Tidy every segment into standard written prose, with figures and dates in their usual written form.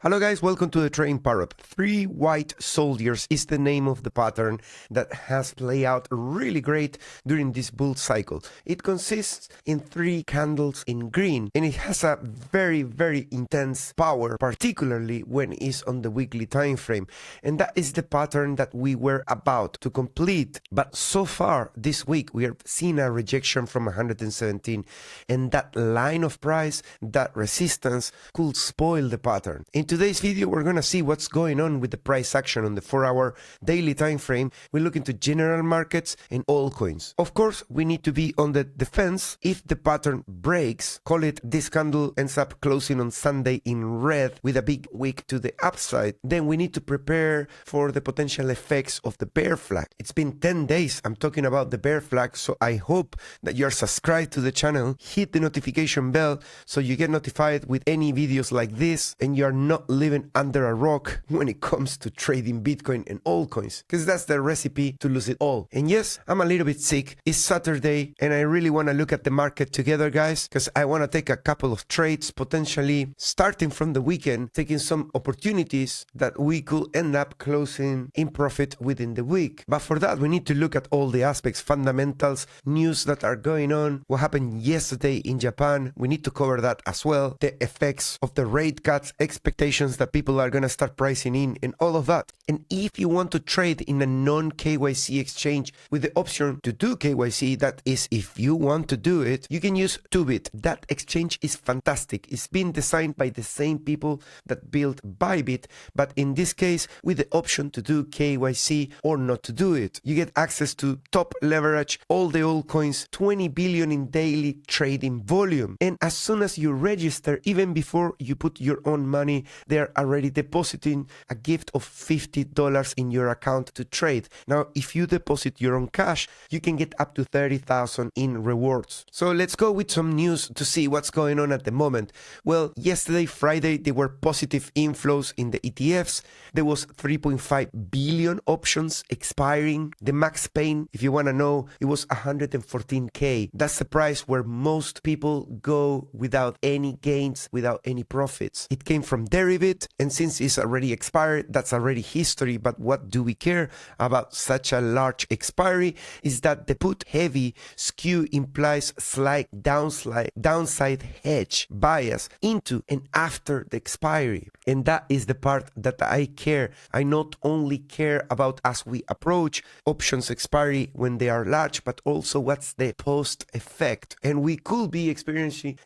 Hello guys, welcome to the Trading Parrot. 3 White Soldiers is the name of the pattern that has played out really great during this bull cycle. It consists in 3 candles in green and it has a very intense power, particularly when it's on the weekly time frame. And that is the pattern that we were about to complete. But so far this week we have seen a rejection from 117, and that line of price, that resistance could spoil the pattern. In today's video, we're going to see what's going on with the price action on the 4-hour daily time frame. We look into general markets and altcoins. Of course, we need to be on the defense. If the pattern breaks, call it this candle ends up closing on Sunday in red with a big wick to the upside, then we need to prepare for the potential effects of the bear flag. It's been 10 days I'm talking about the bear flag, so I hope that you're subscribed to the channel, hit the notification bell so you get notified with any videos like this and you're not living under a rock when it comes to trading Bitcoin and altcoins, because that's the recipe to lose it all. And yes, I'm a little bit sick. It's Saturday and I really want to look at the market together, guys, because I want to take a couple of trades, potentially starting from the weekend, taking some opportunities that we could end up closing in profit within the week. But for that, we need to look at all the aspects, fundamentals, news that are going on, what happened yesterday in Japan. We need to cover that as well, the effects of the rate cuts, expectations that people are going to start pricing in, and all of that. And if you want to trade in a non-KYC exchange with the option to do KYC, that is, if you want to do it, you can use 2bit. That exchange is fantastic. It's been designed by the same people that built Bybit, but in this case, with the option to do KYC or not to do it. You get access to top leverage, all the altcoins, 20 billion in daily trading volume. And as soon as you register, even before you put your own money, they're already depositing a gift of $50 in your account to trade. Now, if you deposit your own cash, you can get up to 30,000 in rewards. So let's go with some news to see what's going on at the moment. Well, yesterday, Friday, there were positive inflows in the ETFs. There was 3.5 billion options expiring. The max pain, if you want to know, it was 114K. That's the price where most people go without any gains, without any profits. It came from Derivit, and since it's already expired, that's already history. But what do we care about such a large expiry is that the put heavy skew implies slight downside hedge bias into and after the expiry. And that is the part that I care. I not only care about as we approach options expiry when they are large, but also what's the post effect. And we could be experiencing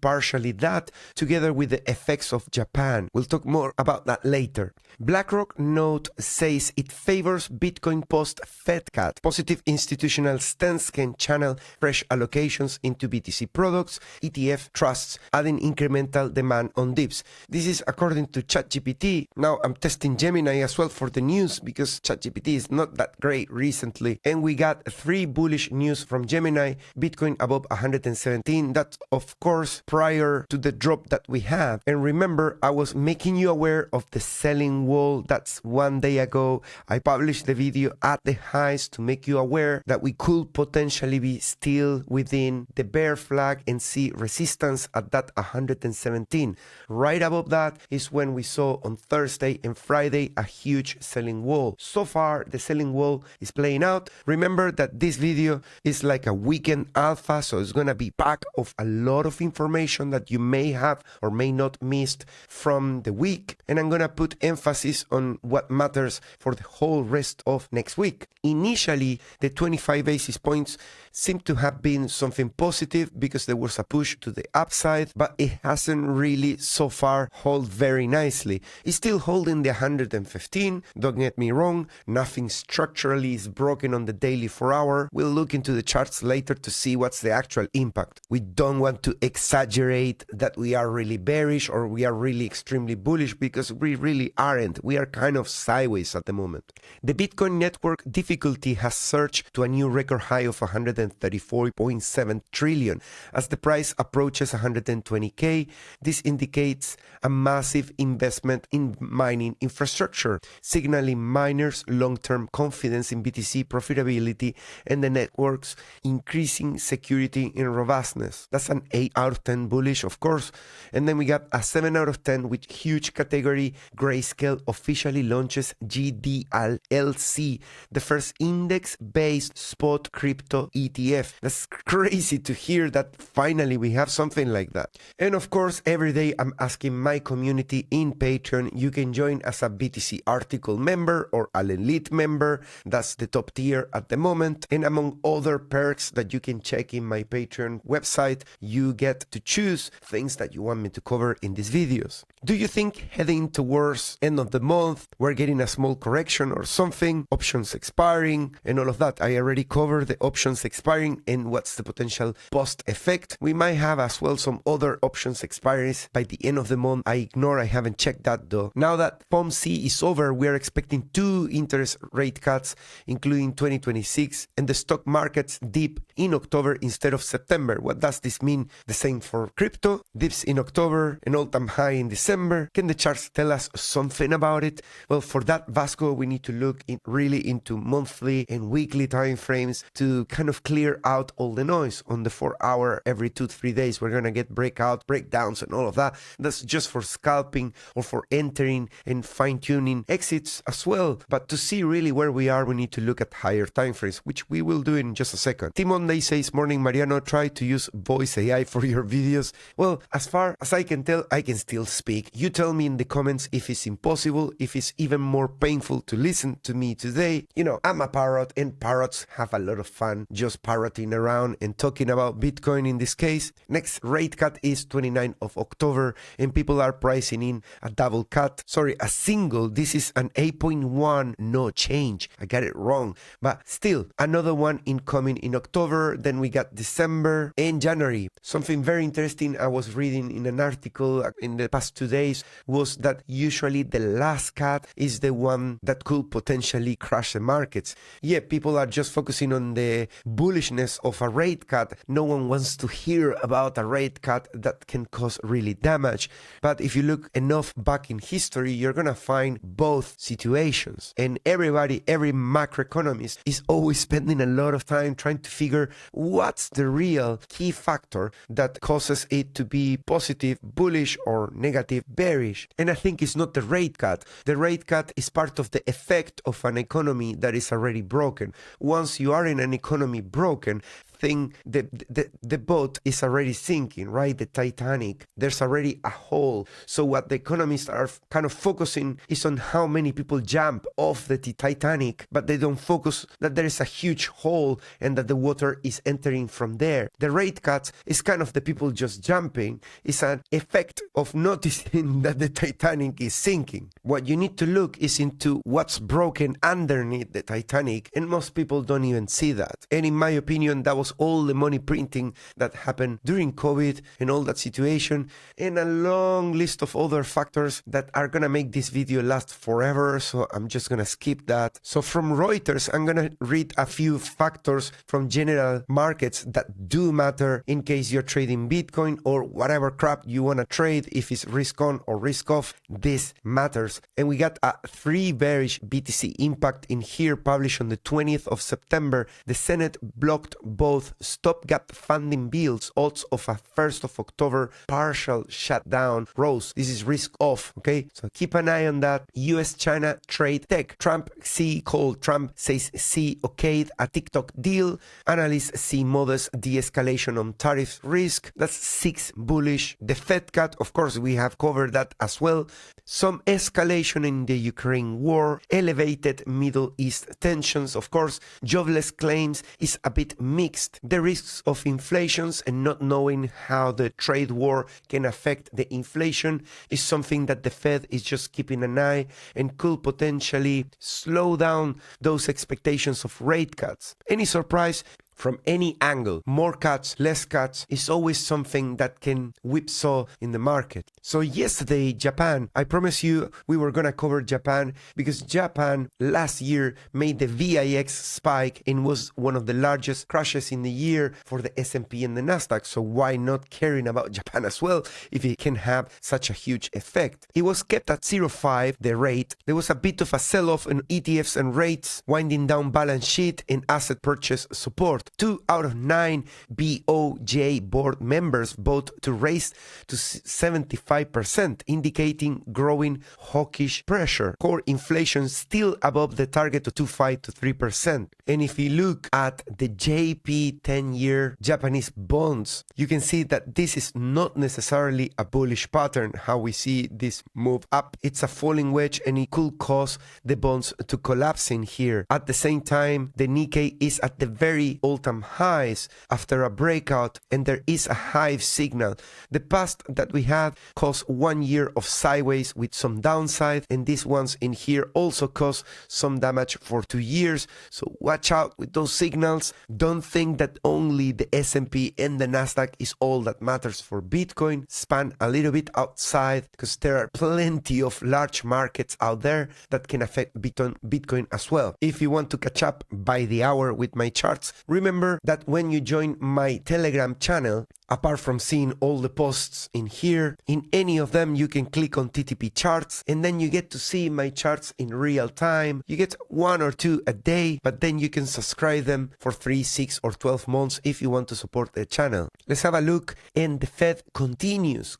partially that together with the effects of Japan. We'll talk more about that later. BlackRock note says it favors Bitcoin post FedCut. Positive institutional stance can channel fresh allocations into BTC products, ETF trusts, adding incremental demand on dips. This is according to ChatGPT. Now I'm testing Gemini as well for the news because ChatGPT is not that great recently. And we got 3 bullish news from Gemini. Bitcoin above 117. That's of course prior to the drop that we have. And remember, I was making you aware of the selling wall. That's 1 day ago. I published the video at the highs to make you aware that we could potentially be still within the bear flag and see resistance at that 117. Right above that is when we saw on Thursday and Friday a huge selling wall. So far, the selling wall is playing out. Remember that this video is like a weekend alpha, so it's gonna be packed of a lot of information that you may have or may not missed from the week, and I'm gonna put emphasis on what matters for the whole rest of next week. Initially, the 25 basis points seemed to have been something positive because there was a push to the upside, but it hasn't really so far held very nicely. It's still holding the 115, don't get me wrong, nothing structurally is broken on the daily 4-hour. We'll look into the charts later to see what's the actual impact. We don't want to exaggerate that we are really bearish or we are really extremely bullish, because because we really aren't. We are kind of sideways at the moment. The Bitcoin network difficulty has surged to a new record high of 134.7 trillion. As the price approaches 120k, this indicates a massive investment in mining infrastructure, signaling miners' long-term confidence in BTC profitability and the network's increasing security and robustness. That's an 8 out of 10 bullish, of course. And then we got a 7 out of 10 with huge category. Grayscale officially launches GDLC, the first index-based spot crypto ETF. That's crazy to hear that finally we have something like that. And of course, every day I'm asking my community in Patreon, you can join as a BTC article member or an elite member. That's the top tier at the moment. And among other perks that you can check in my Patreon website, you get to choose things that you want me to cover in these videos. Do you think heading towards end of the month, we're getting a small correction or something, options expiring and all of that? I already covered the options expiring and what's the potential post effect. We might have as well some other options expiries by the end of the month. I haven't checked that though. Now that FOMC is over, we are expecting 2 interest rate cuts, including 2026, and the stock markets dip in October instead of September. What does this mean? The same for crypto, dips in October, an all-time high in December. Can the charts tell us something about it? Well, for that, Vasco, we need to look really into monthly and weekly time frames to kind of clear out all the noise. On the 4-hour, every 2-3 days, we're gonna get breakdowns and all of that. That's just for scalping or for entering and fine-tuning exits as well. But to see really where we are, we need to look at higher time frames, which we will do in just a second. Tim Monday says, morning Mariano, try to use voice AI for your videos. Well, as far as I can tell, I can still speak. You tell me in the comments if it's impossible, if it's even more painful to listen to me today. You know, I'm a parrot and parrots have a lot of fun just parroting around and talking about Bitcoin in this case. Next rate cut is 29th of October and people are pricing in a double cut. Sorry, a single. This is an 8.1, no change. I got it wrong. But still, another one incoming in October. Then we got December and January. Something very interesting I was reading in an article in the past 2 days was that usually the last cut is the one that could potentially crash the markets. Yeah, people are just focusing on the bullishness of a rate cut. No one wants to hear about a rate cut that can cause really damage. But if you look enough back in history, you're gonna find both situations. And everybody, every macroeconomist is always spending a lot of time trying to figure what's the real key factor that causes it to be positive, bullish, or negative, bearish. And I think it's not the rate cut. The rate cut is part of the effect of an economy that is already broken. Once you are in an economy broken, the boat is already sinking, right? The Titanic, there's already a hole. So what the economists are kind of focusing is on how many people jump off the Titanic, but they don't focus that there is a huge hole and that the water is entering from there. The rate cuts is kind of the people just jumping. It's an effect of noticing that the Titanic is sinking. What you need to look is into what's broken underneath the Titanic, and most people don't even see that. And in my opinion, that was all the money printing that happened during COVID and all that situation, and a long list of other factors that are gonna make this video last forever, so I'm just gonna skip that. So from Reuters, I'm gonna read a few factors from general markets that do matter in case you're trading Bitcoin or whatever crap you wanna trade. If it's risk on or risk off, this matters. And we got a 3 bearish BTC impact in here published on the 20th of September. The Senate blocked both stopgap funding bills. Odds of a 1st of October partial shutdown rose. This is risk off, okay? So keep an eye on that. US-China trade tech. Trump says see okayed a TikTok deal. Analysts see modest de-escalation on tariff risk. That's 6 bullish. The FedCut, of course, we have covered that as well. Some escalation in the Ukraine war. Elevated Middle East tensions, of course. Jobless claims is a bit mixed. The risks of inflations and not knowing how the trade war can affect the inflation is something that the Fed is just keeping an eye and could potentially slow down those expectations of rate cuts. Any surprise? from any angle. More cuts, less cuts is always something that can whipsaw in the market. So yesterday, Japan, I promise you we were gonna cover Japan because Japan last year made the VIX spike and was one of the largest crashes in the year for the S&P and the Nasdaq. So why not caring about Japan as well if it can have such a huge effect? It was kept at 0.5, the rate. There was a bit of a sell-off in ETFs and rates, winding down balance sheet and asset purchase support. 2 out of 9 BOJ board members vote to raise to 75%, indicating growing hawkish pressure. Core inflation still above the target of 2.5 to 3%. And if you look at the JP 10-year Japanese bonds, you can see that this is not necessarily a bullish pattern, how we see this move up. It's a falling wedge and it could cause the bonds to collapse in here. At the same time, the Nikkei is at the very all-time highs after a breakout and there is a hive signal. The past that we had caused 1 year of sideways with some downside, and these ones in here also caused some damage for 2 years. So watch out with those signals. Don't think that only the S&P and the Nasdaq is all that matters for Bitcoin. Span a little bit outside because there are plenty of large markets out there that can affect Bitcoin as well. If you want to catch up by the hour with my charts, remember that when you join my Telegram channel, apart from seeing all the posts in here, in any of them you can click on TTP charts and then you get to see my charts in real time. You get 1 or 2 a day, but then you can subscribe them for 3, 6 or 12 months if you want to support the channel. Let's have a look, and the Fed continues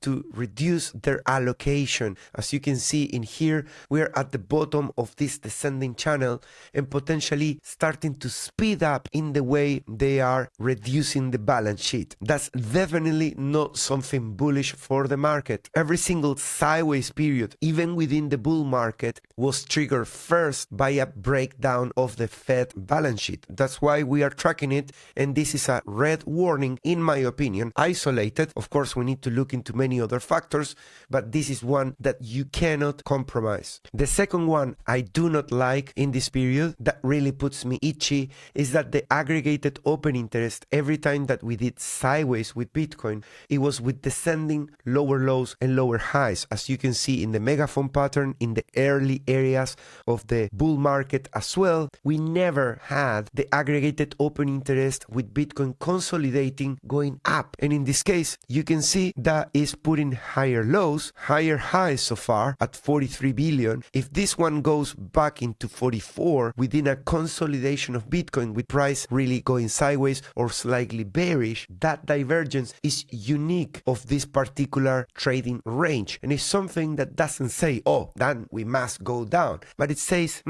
to reduce their allocation. As you can see in here, we're at the bottom of this descending channel and potentially starting to speed up in the way they are reducing the balance sheet. That's definitely not something bullish for the market. Every single sideways period, even within the bull market, was triggered first by a breakdown of the Fed balance sheet. That's why we are tracking it, and this is a red warning, in my opinion, isolated. Of course, we need to look into many other factors, but this is one that you cannot compromise. The second one I do not like in this period that really puts me itchy is that the aggregated open interest, every time that we did sideways with Bitcoin, it was with descending lower lows and lower highs, as you can see in the megaphone pattern in the early areas of the bull market as well. We never had the aggregated open interest with Bitcoin consolidating going up, and in this case you can see that is putting higher lows, higher highs so far at 43 billion. If this one goes back into 44 within a consolidation of Bitcoin with price really going sideways or slightly bearish, that divergence is unique of this particular trading range, and it's something that doesn't say, oh, then we must go down, but it says,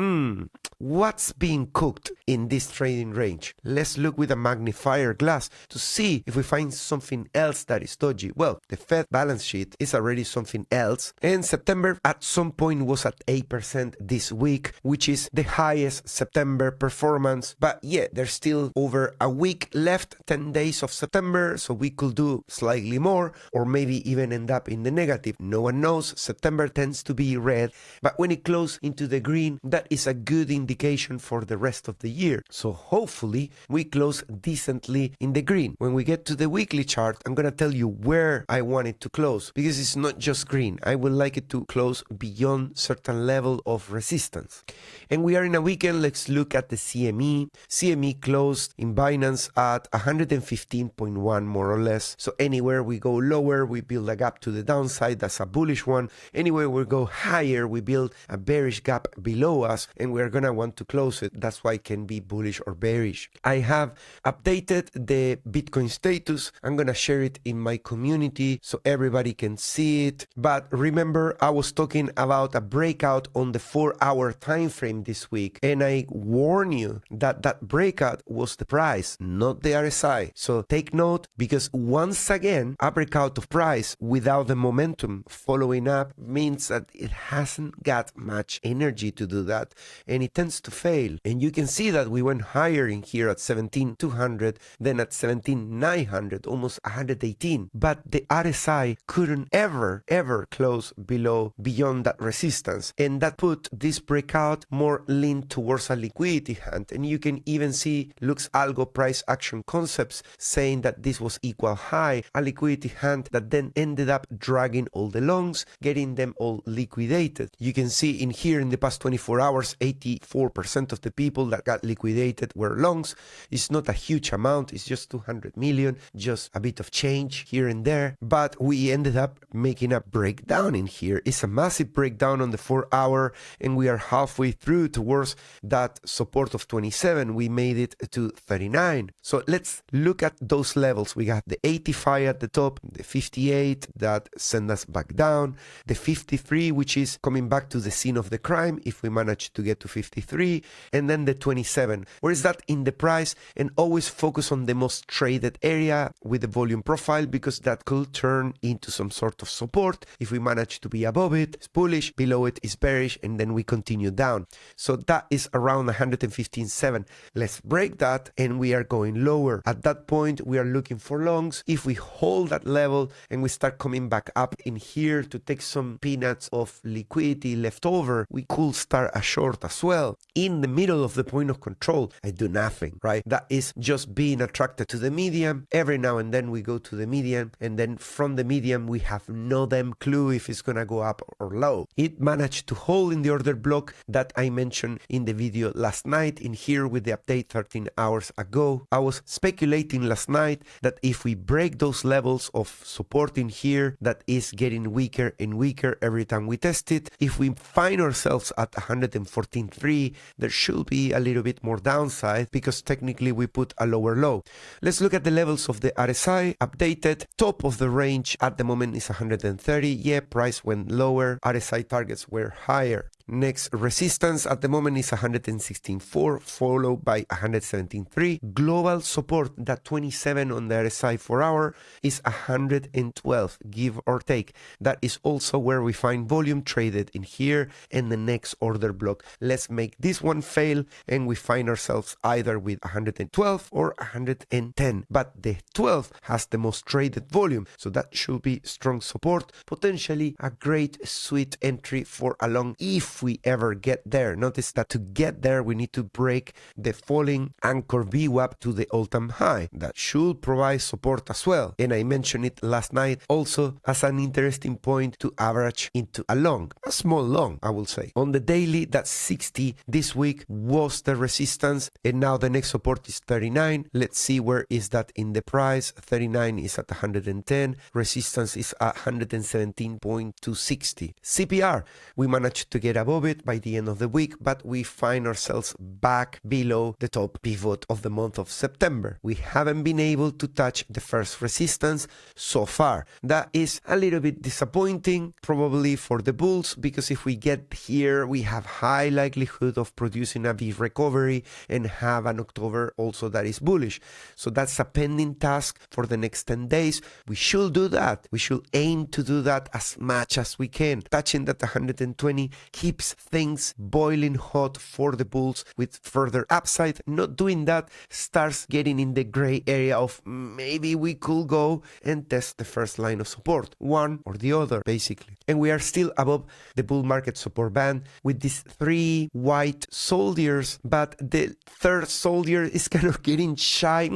what's being cooked in this trading range? Let's look with a magnifier glass to see if we find something else that is dodgy. Well, the Fed balance sheet is already something else, and September at some point was at 8% this week, which is the highest September performance. But yeah, there's still over a week left, 10 days of September, so we could do slightly more or maybe even end up in the negative. No one knows. September tends to be red, but when it closes into the green, that is a good indication for the rest of the year. So hopefully we close decently in the green. When we get to the weekly chart, I'm gonna tell you where I want it to close, because it's not just green. I would like it to close beyond certain level of resistance. And we are in a weekend. Let's look at the CME. CME closed in Binance at 115.1 more or less. So anywhere we go lower, we build a gap to the downside. That's a bullish one. Anywhere we go higher, we build a bearish gap below us, and we're gonna want to close it. That's why it can be bullish or bearish. I have updated the Bitcoin status. I'm gonna share it in my community so everybody can see it. But remember, I was talking about a breakout on the 4-hour time frame this week, and I warn you that that breakout was the price, not the RSI. So take note, because once again, a breakout of price without the momentum following up means that it hasn't got much energy to do that, and it tends to fail. And you can see that we went higher in here at 17,200, then at 17,900, almost 118. But the RSI couldn't ever close beyond that resistance, and that put this breakout more lean towards a liquidity hunt. And you can even see Lux Algo price action concepts saying that this was equal high, a liquidity hand that then ended up dragging all the longs, getting them all liquidated. You can see in here in the past 24 hours, 84% of the people that got liquidated were longs. It's not a huge amount, it's just 200 million, just a bit of change here and there, but we ended up making a breakdown in here. It's a massive breakdown on the 4-hour, and we are halfway through towards that support of 27. We made it to 39. So let's look at those levels. We got the 85 at the top, the 58 that send us back down, the 53, which is coming back to the scene of the crime if we manage to get to 53, and then the 27. Where is that in the price? And always focus on the most traded area with the volume profile, because that could turn into some sort of support. If we manage to be above it, it's bullish, below it is bearish, and then we continue down. So that is around 115.7. Let's break that and we are going lower. At that point, we are looking for longs. If we hold that level and we start coming back up in here to take some peanuts of liquidity left over, we could start a short as well. In the middle of the point of control, I do nothing, right? That is just being attracted to the median. Every now and then we go to the median, and then from the median we have no damn clue if it's gonna go up or low. It managed to hold in the order block that I mentioned in the video last night in here with the update 13 hours ago. I was speculating last night that if we break those levels of support in here, that is getting weaker and weaker every time we test it. If we find ourselves at 114.3, there should be a little bit more downside because technically we put a lower low. Let's look at the levels of the RSI updated. Top of the range at the moment is 130. Yeah, price went lower. RSI targets were higher. Next resistance at the moment is 116.4, followed by 117.3. Global support, that 27 on the RSI 4-hour, is 112, give or take. That is also where we find volume traded in here and the next order block. Let's make this one fail and we find ourselves either with 112 or 110. But the 12 has the most traded volume, so that should be strong support. Potentially a great sweet entry for a long if we ever get there. Notice that to get there we need to break the falling anchor VWAP to the all-time high. That should provide support as well, and I mentioned it last night also as an interesting point to average into a long, a small long I will say. On the daily, that 60 this week was the resistance, and now the next support is 39. Let's see where is that in the price. 39 is at 110, resistance is at 117.260. CPR, we managed to get above it by the end of the week, but we find ourselves back below the top pivot of the month of September. We haven't been able to touch the first resistance so far. That is a little bit disappointing probably for the bulls, because if we get here we have high likelihood of producing a big recovery and have an October also that is bullish. So that's a pending task for the next 10 days. We should do that. We should aim to do that as much as we can. Touching that 120 keeps things boiling hot for the bulls with further upside. Not doing that starts getting in the gray area of maybe we could go and test the first line of support, one or the other basically. And we are still above the bull market support band with these 3 white soldiers, but the third soldier is kind of getting shy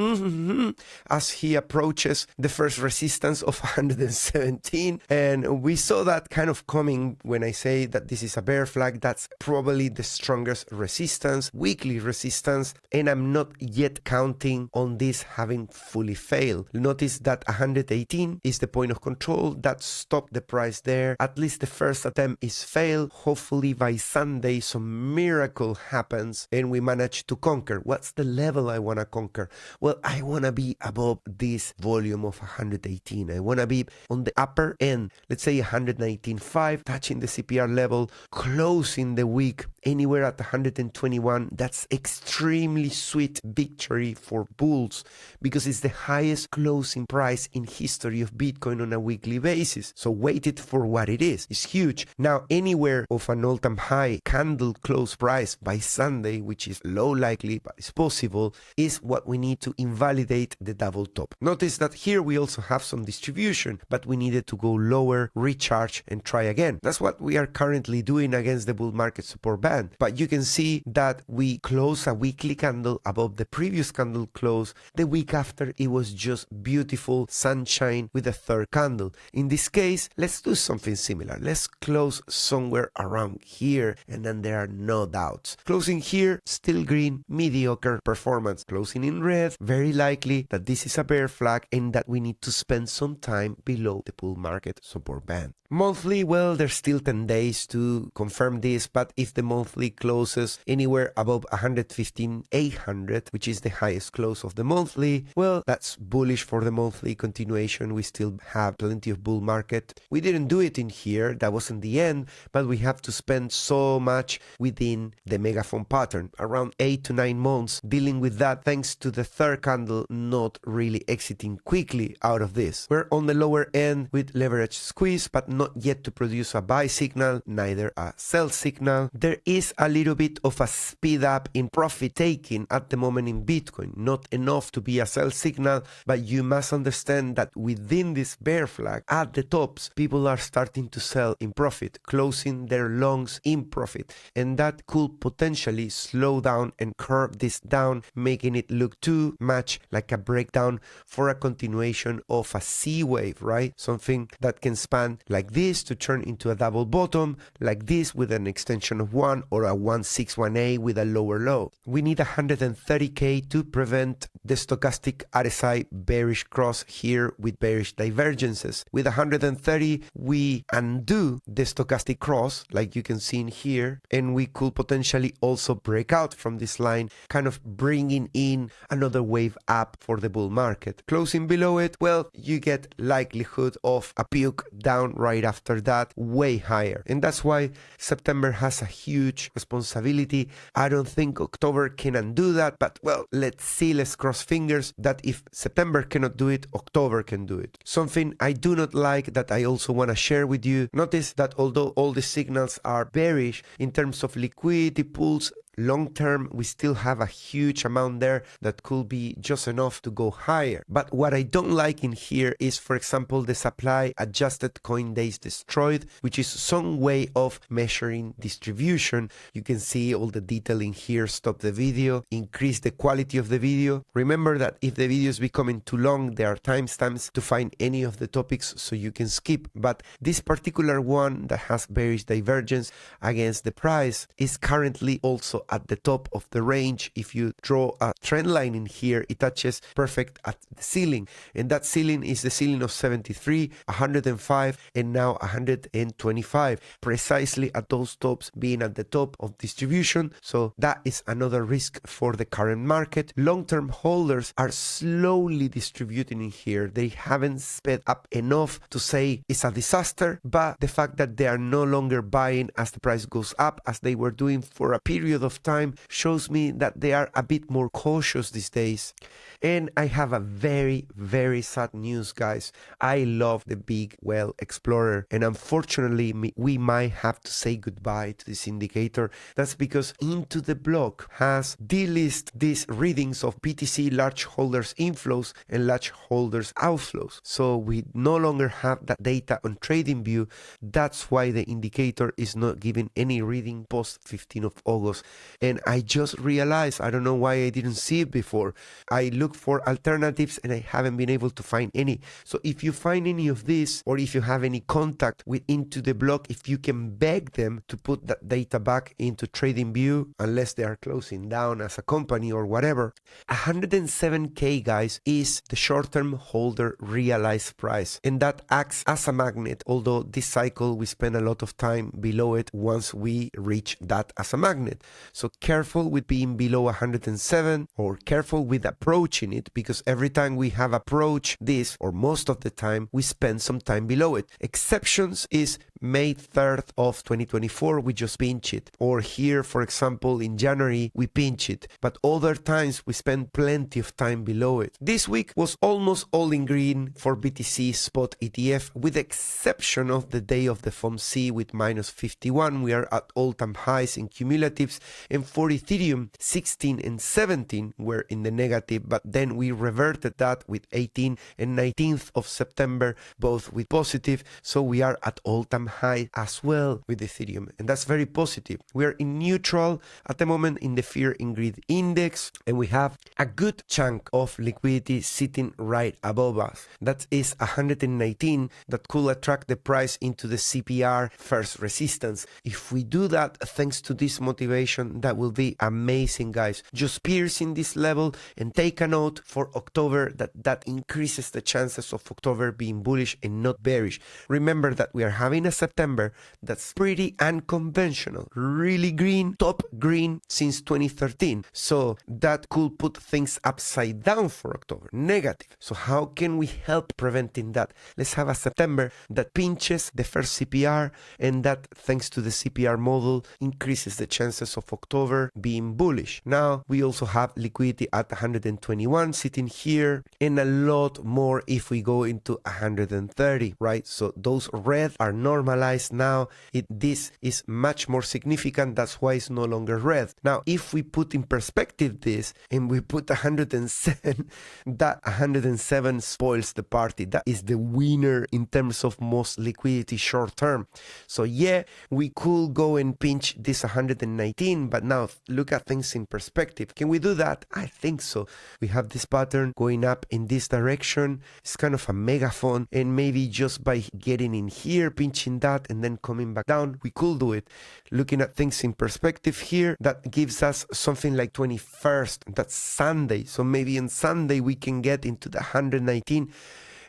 as he approaches the first resistance of 117, and we saw that kind of coming. When I say that this is a bear flag, that's probably the strongest resistance, weekly resistance, and I'm not yet counting on this having fully failed. Notice that 118 is the point of control that stopped the price there. At least the first attempt is failed. Hopefully by Sunday some miracle happens and we manage to conquer. What's the level I want to conquer? Well, I want to be above this volume of 118. I want to be on the upper end, let's say 119.5, touching the CPR level, closing the week anywhere at 121. That's extremely sweet victory for bulls because it's the highest closing price in history of Bitcoin on a weekly basis. So weight it for what it is. It's huge. Now anywhere of an all-time high candle close price by Sunday, which is low likely but it's possible, is what we need to invalidate the double top. Notice that here we also have some distribution, but we needed to go lower, recharge and try again. That's what we are currently doing against the bull market support band. band. But you can see that we close a weekly candle above the previous candle close. The week after, it was just beautiful sunshine with a third candle. In this case, let's do something similar. Let's close somewhere around here, and then there are no doubts. Closing here, still green, mediocre performance. Closing in red, very likely that this is a bear flag and that we need to spend some time below the bull market support band. Monthly, well, there's still 10 days to confirm this, but if the monthly closes anywhere above 115,800, which is the highest close of the monthly, well, that's bullish for the monthly continuation. We still have plenty of bull market. We didn't do it in here, that wasn't the end, but we have to spend so much within the megaphone pattern, around 8 to 9 months dealing with that, thanks to the third candle not really exiting quickly out of this. We're on the lower end with leverage squeeze, but not yet to produce a buy signal, neither a sell signal. There is a little bit of a speed up in profit taking at the moment in Bitcoin, not enough to be a sell signal, but you must understand that within this bear flag at the tops, people are starting to sell in profit, closing their longs in profit, and that could potentially slow down and curve this down, making it look too much like a breakdown for a continuation of a C wave, right? Something that can span like this to turn into a double bottom, like this with an extension of 1, or a 161A with a lower low. We need 130k to prevent the stochastic RSI bearish cross here with bearish divergences. With 130, we undo the stochastic cross, like you can see in here, and we could potentially also break out from this line, kind of bringing in another wave up for the bull market. Closing below it, well, you get likelihood of a puke down right after that, way higher. And that's why September has a huge responsibility. I don't think October can undo that, but well, let's see, let's cross fingers that if September cannot do it, October can do it. Something I do not like that I also want to share with you. Notice that although all the signals are bearish in terms of liquidity pools, long term, we still have a huge amount there that could be just enough to go higher. But what I don't like in here is, for example, the supply adjusted coin days destroyed, which is some way of measuring distribution. You can see all the detail in here. Stop the video, increase the quality of the video. Remember that if the video is becoming too long, there are timestamps to find any of the topics so you can skip. But this particular one that has bearish divergence against the price is currently also at the top of the range. If you draw a trend line in here, it touches perfect at the ceiling, and that ceiling is the ceiling of 73, 105, and now 125, precisely at those tops being at the top of distribution. So that is another risk for the current market. Long-term holders are slowly distributing in here. They haven't sped up enough to say it's a disaster, but the fact that they are no longer buying as the price goes up, as they were doing for a period of time, shows me that they are a bit more cautious these days. And I have a very, very sad news, guys. I love the big whale explorer, and unfortunately we might have to say goodbye to this indicator. That's because Into the Block has delisted these readings of BTC large holders inflows and large holders outflows. So we no longer have that data on TradingView. That's why the indicator is not giving any reading post 15th of August. And I just realized, I don't know why I didn't see it before. I looked for alternatives and I haven't been able to find any. So if you find any of this, or if you have any contact with Into the Block, if you can beg them to put that data back into TradingView, unless they are closing down as a company or whatever. 107k, guys, is the short-term holder realized price, and that acts as a magnet, although this cycle we spend a lot of time below it once we reach that as a magnet. So careful with being below 107, or careful with approaching it, because every time we have approached this, or most of the time, we spend some time below it. Exceptions is May 3rd of 2024, we just pinch it. Or here, for example, in January, we pinch it. But other times, we spend plenty of time below it. This week was almost all in green for BTC spot ETF, with the exception of the day of the FOMC with minus 51. We are at all-time highs in cumulatives, And for Ethereum, 16 and 17 were in the negative, but then we reverted that with 18 and 19th of September, both with positive. So we are at all-time high as well with Ethereum, and that's very positive. We are in neutral at the moment in the fear and greed index, and we have a good chunk of liquidity sitting right above us. That is 119 that could attract the price into the CPR first resistance. If we do that, thanks to this motivation, that will be amazing, guys. Just piercing this level, and take a note for October that increases the chances of October being bullish and not bearish. Remember that we are having a September that's pretty unconventional, really green, top green since 2013. So that could put things upside down for October, negative. So how can we help preventing that? Let's have a September that pinches the first CPR, and that, thanks to the CPR model, increases the chances of October being bullish. Now we also have liquidity at 121 sitting here, and a lot more if we go into 130, right? So those red are normalized now. This is much more significant. That's why it's no longer red. Now, if we put in perspective this and we put 107, that 107 spoils the party. That is the winner in terms of most liquidity short term. So yeah, we could go and pinch this 119, but now look at things in perspective. Can we do that? I think so. We have this pattern going up in this direction. It's kind of a megaphone, and maybe just by getting in here, pinching that, and then coming back down, we could do it. Looking at things in perspective here, that gives us something like 21st. That's Sunday. So maybe on Sunday we can get into the 119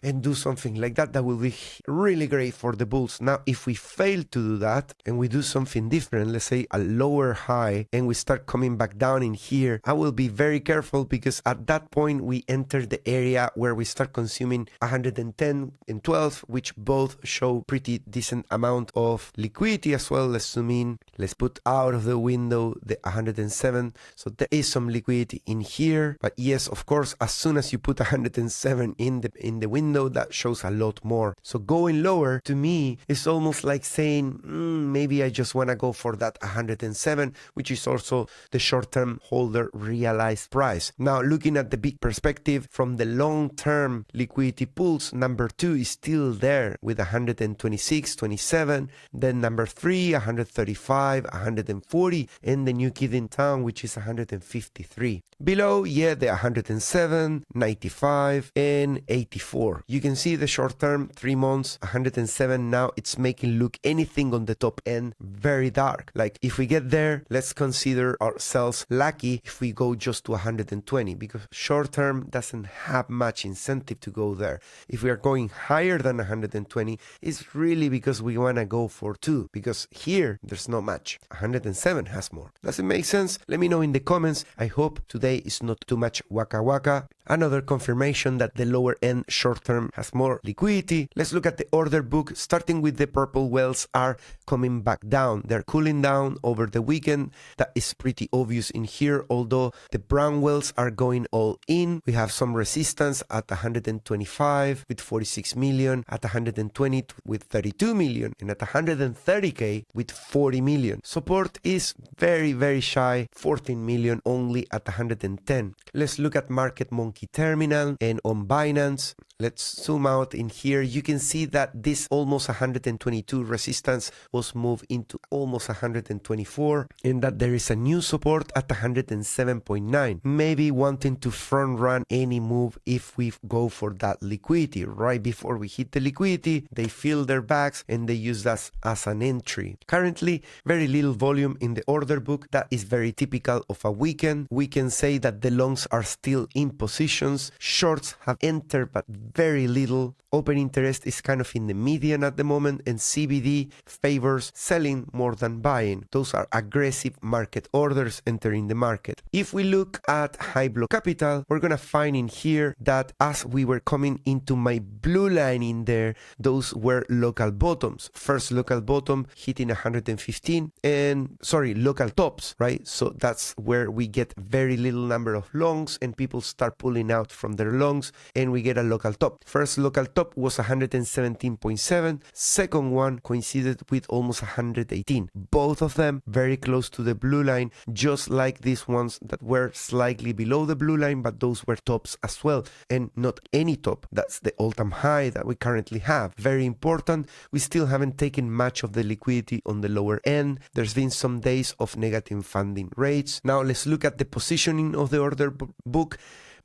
and do something like that. That will be really great for the bulls. Now, if we fail to do that and we do something different, let's say a lower high, and we start coming back down in here, I will be very careful, because at that point we enter the area where we start consuming 110 and 12, which both show pretty decent amount of liquidity as well. Let's zoom in. Let's put out of the window the 107. So there is some liquidity in here. But yes, of course, as soon as you put 107 in the window, that shows a lot more. So going lower to me is almost like saying maybe I just want to go for that 107, which is also the short-term holder realized price. Now, looking at the big perspective from the long-term liquidity pools, number 2 is still there with 126, 27, then number 3 135, 140, and the new kid in town, which is 153. Below, yeah, the 107, 95, and 84. You can see the short term, 3 months, 107. Now it's making look anything on the top end very dark. Like if we get there, let's consider ourselves lucky if we go just to 120, because short term doesn't have much incentive to go there. If we are going higher than 120, it's really because we want to go for 2, because here there's not much. 107 has more. Does it make sense? Let me know in the comments. I hope today is not too much waka waka. Another confirmation that the lower end short term has more liquidity. Let's look at the order book. Starting with the purple whales are coming back down. They're cooling down over the weekend. That is pretty obvious in here, although the brown whales are going all in. We have some resistance at 125 with 46 million, at 120 with 32 million, and at 130k with 40 million. Support is very, very shy, 14 million only at 110. Let's look at Market Monkey Terminal and on Binance. Let's zoom out in here. You can see that this almost 122 resistance was moved into almost 124, and that there is a new support at 107.9. Maybe wanting to front run any move if we go for that liquidity. Right before we hit the liquidity, they fill their bags and they use that as an entry. Currently, very little volume in the order book. That is very typical of a weekend. We can say that the longs are still in positions. Shorts have entered, but very little. Open interest is kind of in the median at the moment, and CBD favors selling more than buying. Those are aggressive market orders entering the market. If we look at high block capital, we're gonna find in here that as we were coming into my blue line in there, those were local bottoms. First local bottom hitting 115, and local tops, right? So that's where we get very little number of longs and people start pulling pulling out from their longs, and we get a local top. First local top was 117.7. Second one coincided with almost 118. Both of them very close to the blue line, just like these ones that were slightly below the blue line, but those were tops as well, and not any top. That's the all-time high that we currently have. Very important. We still haven't taken much of the liquidity on the lower end. There's been some days of negative funding rates. Now let's look at the positioning of the order book,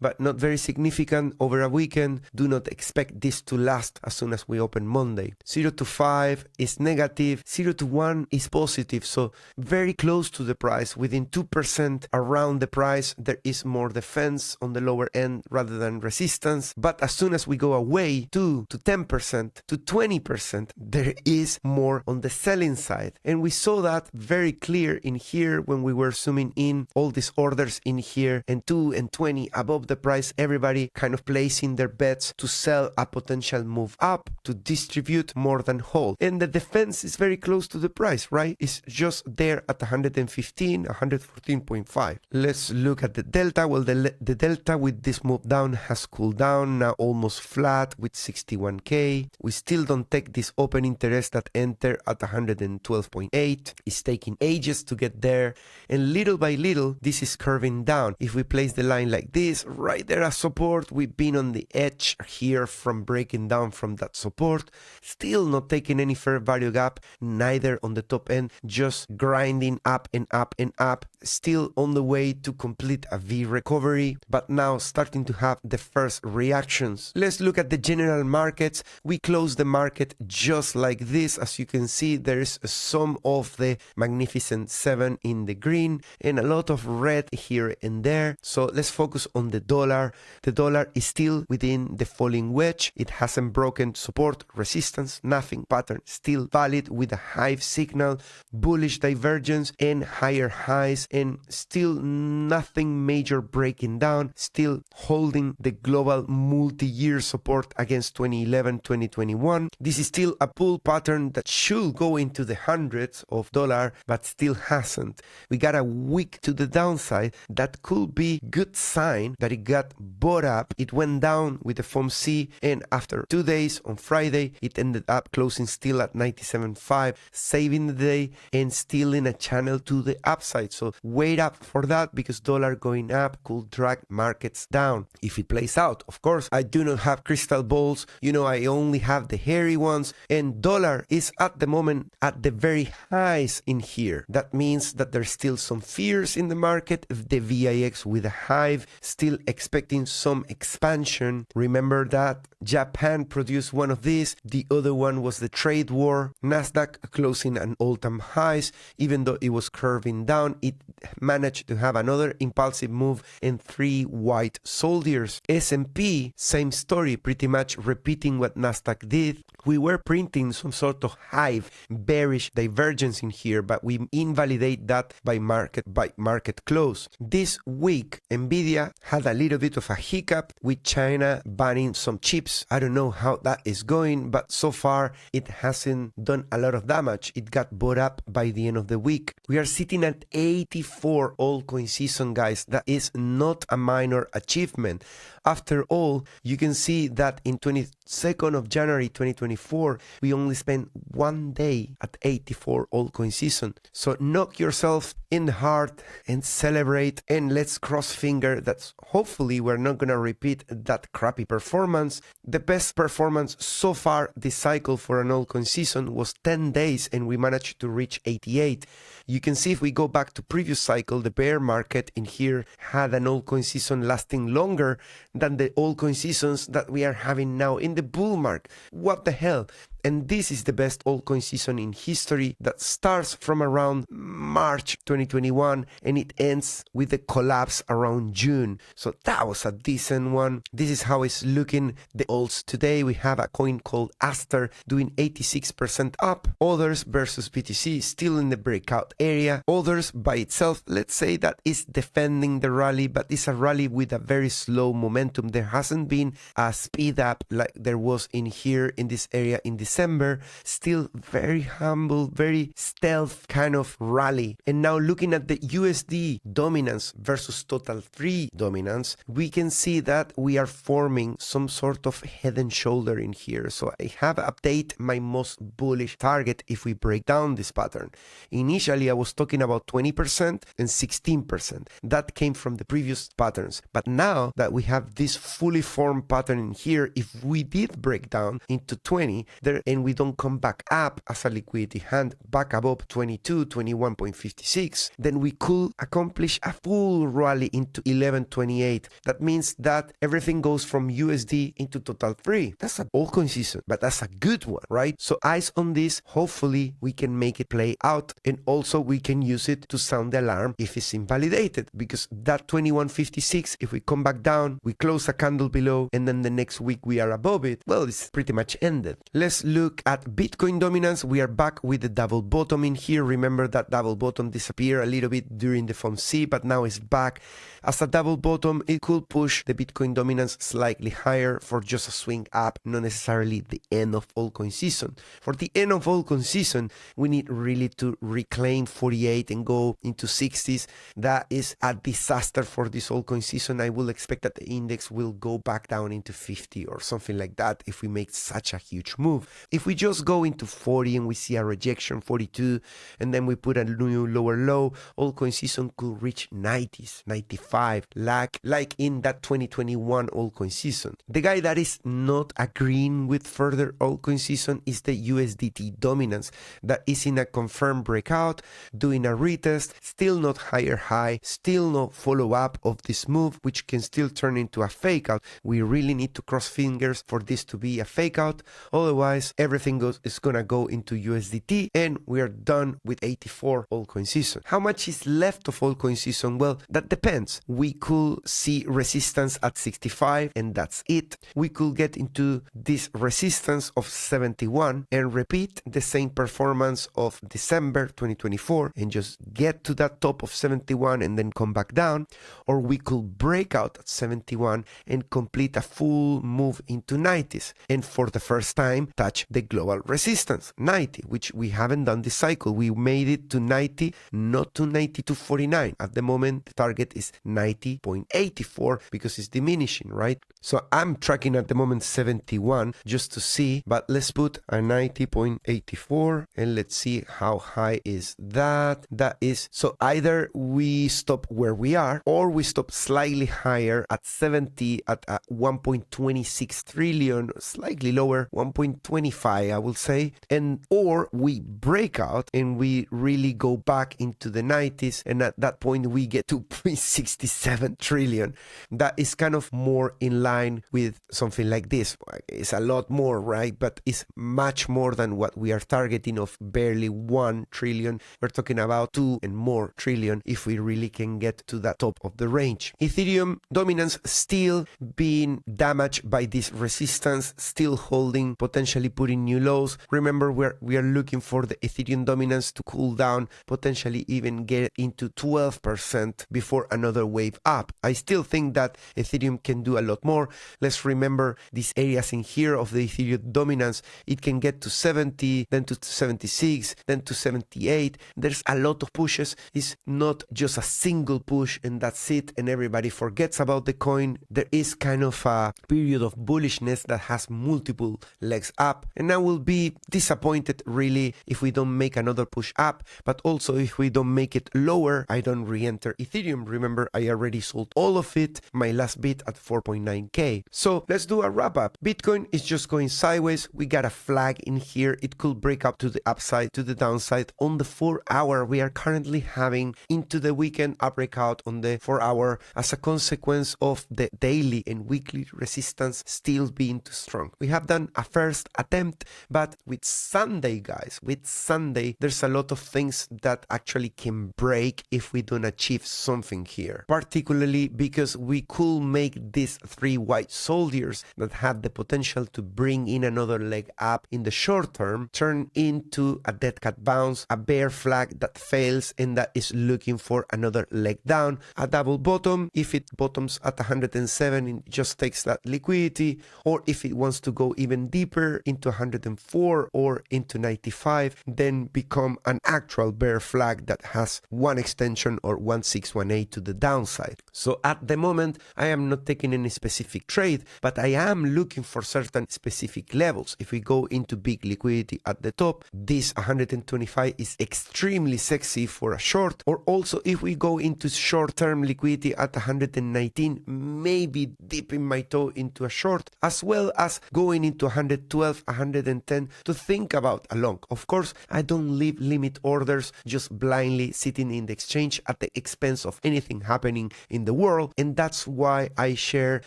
but not very significant over a weekend. Do not expect this to last as soon as we open Monday. 0 to 5 is negative, 0 to 1 is positive, so very close to the price, within 2% around the price. There is more defense on the lower end rather than resistance, but as soon as we go away 2 to 10% to 20%, there is more on the selling side, and we saw that very clear in here when we were zooming in all these orders in here, and 2 and 20 above the price, everybody kind of placing their bets to sell a potential move up, to distribute more than hold. And the defense is very close to the price, right? It's just there at 115, 114.5. Let's look at the delta. Well, the delta with this move down has cooled down, now almost flat with 61k. We still don't take this open interest that entered at 112.8. It's taking ages to get there, and little by little this is curving down. If we place the line like this, right there as support, we've been on the edge here from breaking down from that support, still not taking any fair value gap, neither on the top end, just grinding up and up and up, still on the way to complete a V recovery, but now starting to have the first reactions. Let's look at the general markets. We close the market just like this. As you can see, there is some of the Magnificent 7 in the green and a lot of red here and there. So let's focus on the dollar. The dollar is still within the falling wedge. It hasn't broken support, resistance, nothing. Pattern still valid with a hive signal, bullish divergence and higher highs, and still nothing major breaking down, still holding the global multi-year support against 2011, 2021. This is still a pull pattern that should go into the hundreds of dollars, but still hasn't. We got a wick to the downside that could be good sign that it got bought up. It went down with the FOMC, and after 2 days on Friday, it ended up closing still at 97.5, saving the day and still in a channel to the upside. So wait up for that, because dollar going up could drag markets down if it plays out. Of course, I do not have crystal balls, you know, I only have the hairy ones, and dollar is at the moment at the very highs in here. That means that there's still some fears in the market. The VIX with a hive still expecting some expansion. Remember that Japan produced one of these, the other one was the trade war. Nasdaq closing an all-time highs, even though it was curving down, it managed to have another impulsive move and 3 white soldiers. S&P, same story, pretty much repeating what Nasdaq did. We were printing some sort of hive, bearish divergence in here, but we invalidate that by market close. This week, Nvidia had a little bit of a hiccup with China banning some chips. I don't know how that is going, but so far it hasn't done a lot of damage. It got bought up by the end of the week. We are sitting at 84 altcoin season, guys. That is not a minor achievement. After all, you can see that in 22nd of January 2024, we only spent 1 day at 84 altcoin season. So knock yourself in the heart and celebrate, and let's cross finger that hopefully we're not gonna repeat that crappy performance. The best performance so far this cycle for an altcoin season was 10 days, and we managed to reach 88. You can see if we go back to previous cycle, the bear market in here had an altcoin season lasting longer than the altcoin seasons that we are having now in the bull market. What the hell? And this is the best altcoin season in history that starts from around March 2021 and it ends with the collapse around June. So that was a decent one. This is how it's looking. The alts today, we have a coin called Aster doing 86% up. Others versus BTC still in the breakout area. Others by itself, let's say that is defending the rally, but it's a rally with a very slow momentum. There hasn't been a speed up like there was in here in this area in this December, still very humble, very stealth kind of rally. And now looking at the USD dominance versus total 3 dominance, we can see that we are forming some sort of head and shoulder in here. So I have updated my most bullish target if we break down this pattern. Initially, I was talking about 20% and 16%. That came from the previous patterns. But now that we have this fully formed pattern in here, if we did break down into 20 there and we don't come back up as a liquidity hand back above 22, 21.56, then we could accomplish a full rally into 11.28. That means that everything goes from USD into total 3. That's an altcoin season, but that's a good one, right? So eyes on this. Hopefully we can make it play out, and also we can use it to sound the alarm if it's invalidated, because that 21.56, if we come back down, we close a candle below, and then the next week we are above it, well, it's pretty much ended. Let's look at Bitcoin dominance. We are back with the double bottom in here. Remember that double bottom disappeared a little bit during the FOMC, but now it's back as a double bottom. It could push the Bitcoin dominance slightly higher for just a swing up, not necessarily the end of altcoin season. For the end of altcoin season, we need really to reclaim 48 and go into 60s. That is a disaster for this altcoin season. I will expect that the index will go back down into 50 or something like that if we make such a huge move. If we just go into 40 and we see a rejection 42 and then we put a new lower low, altcoin season could reach 90s, 95, like in that 2021 altcoin season. The guy that is not agreeing with further altcoin season is the USDT dominance that is in a confirmed breakout, doing a retest, still not higher high, still no follow up of this move, which can still turn into a fake out. We really need to cross fingers for this to be a fake out. Otherwise, everything is gonna go into USDT and we are done with 84 altcoin season. How much is left of altcoin season? Well, that depends. We could see resistance at 65 and that's it. We could get into this resistance of 71 and repeat the same performance of December 2024 and just get to that top of 71 and then come back down. Or we could break out at 71 and complete a full move into 90s and for the first time touch the global resistance 90, which we haven't done this cycle. We made it to 90, not to 92.49. At the moment the target is 90.84 because it's diminishing, right? So I'm tracking at the moment 71 just to see, but let's put a 90.84 and let's see how high is that. That is, so either we stop where we are or we stop slightly higher at 70 at 1.26 trillion, slightly lower, 1.25 I will say, and or we break out and we really go back into the 90s and at that point we get to 0.67 trillion. That is kind of more in line with something like this. It's a lot more, right? But it's much more than what we are targeting of barely 1 trillion. We're talking about 2 and more trillion if we really can get to that top of the range. Ethereum dominance still being damaged by this resistance, still holding, potentially putting new lows. Remember, we are looking for the Ethereum dominance to cool down, potentially even get into 12% before another wave up. I still think that Ethereum can do a lot more. Let's remember these areas in here of the Ethereum dominance. It can get to 70, then to 76, then to 78. There's a lot of pushes. It's not just a single push and that's it and everybody forgets about the coin. There is kind of a period of bullishness that has multiple legs up, and I will be disappointed really if we don't make another push up, but also if we don't make it lower, I don't re-enter Ethereum. Remember, I already sold all of it, my last bid at 4.9k. So let's do a wrap up. Bitcoin is just going sideways. We got a flag in here. It could break up to the upside, to the downside. On the 4 hour, we are currently having into the weekend a breakout on the 4 hour as a consequence of the daily and weekly resistance still being too strong. We have done a first attempt, but with Sunday, guys, with Sunday, there's a lot of things that actually can break if we don't achieve something here, particularly because we could make these 3 white soldiers that have the potential to bring in another leg up in the short term turn into a dead cat bounce, a bear flag that fails and that is looking for another leg down, a double bottom. If it bottoms at 107, it just takes that liquidity, or if it wants to go even deeper into into 104 or into 95 then become an actual bear flag that has one extension or 1618 to the downside. So at the moment, I am not taking any specific trade, but I am looking for certain specific levels. If we go into big liquidity at the top, this 125 is extremely sexy for a short, or also if we go into short-term liquidity at 119, maybe dipping my toe into a short, as well as going into 112, 110 to think about a long. Of course, I don't leave limit orders just blindly sitting in the exchange at the expense of anything happening in the world, and that's why I share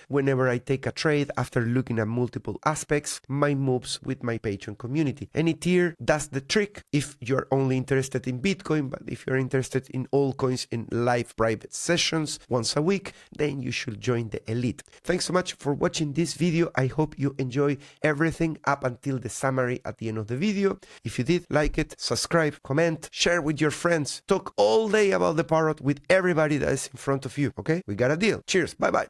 whenever I take a trade after looking at multiple aspects my moves with my Patreon community. Any tier does the trick if you're only interested in Bitcoin, but if you're interested in altcoins in live private sessions once a week, then you should join the elite. Thanks so much for watching this video. I hope you enjoy everything up until the summary at the end of the video. If you did, like it, subscribe, comment, share with your friends, talk all day about the parrot with everybody that is in front of you, okay? We got a deal. Cheers, bye bye.